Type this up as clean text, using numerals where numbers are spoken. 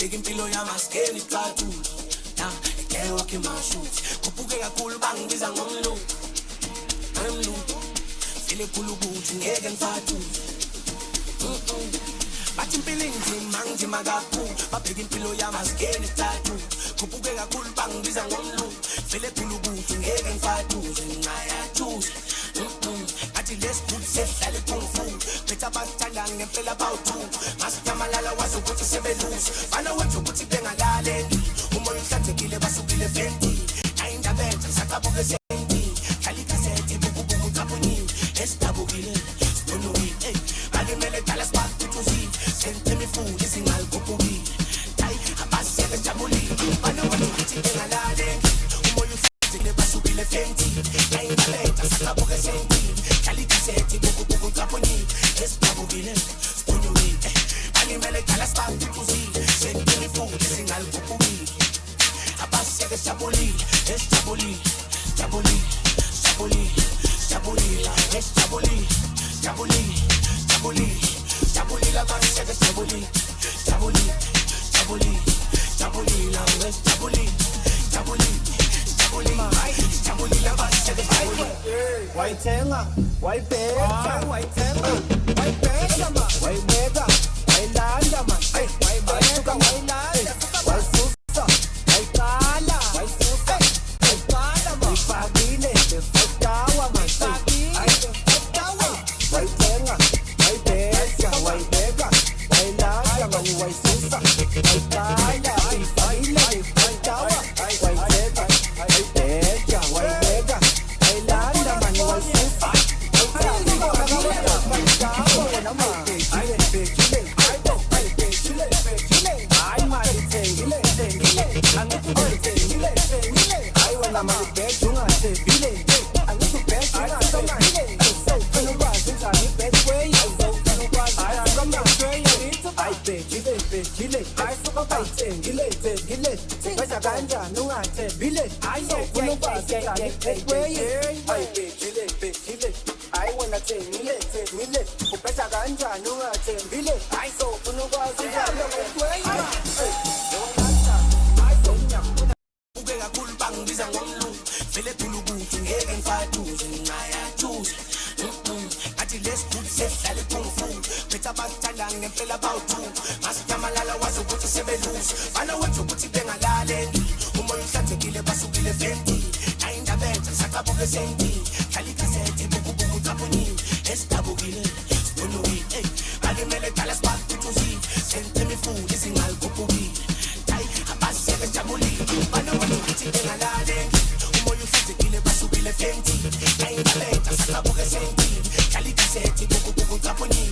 bapeka impilo yamaskeni icathulo ya eke walk in my shoes kubuke kakhulu bangibiza ngomlungu amlungu file khulu ukuthi ngeke ngifathuze bathi impilo inzima kakhulu bapeka impilo yamaskeni icathulo kubuke kakhulu bangibiza ngomlungu file khulu ukuthi ngeke ngifathuze ngayathuze athi let's put sehlale kungfu betha bathanda ngempela bawuthu masithamalala wazi ukuthi sebeluza bana wenza ukuthi bengalale umoya uhlanzekile basukile venti ayindaba entsha saqabuke senti khali kasethi bukubuku kapuni estabukile sibonui balimele dala sibatutuzi sente mifuli singalikubuki ay abasiyeke jabulile bana wenza ukuthi bengalale umoya uhlanzekile basukile venti ayindaba entsha saqabuke senti Kalitaseti buku buku kaponi estabukile sibonui balimele dala sibatutuzi sente mifuli singalikubuki abasiyeke jabulile estabuli jabuli jabuli jabuli estabuli jabuli jabuli jabuli la basiyeke jabuli jabuli jabuli jabuli la estabuli jabuli jabuli jabuli la basiyeke jabuli Waitenga, waibeka, waitenga, waibeka, waibeka, wailanda man, waibeka, wailanda, waisusa, waikala, waisusa, waikala man, waifagile, waikawa man, waikawa, waitenga, waibeka, waibeka, wailanda man, waisusa, waikala, waifagile, waikawa, waibeka, waibeka, waibeka. Senti, I ain't a better, so I book a senti. Kali kaseti, buku buku kapuni.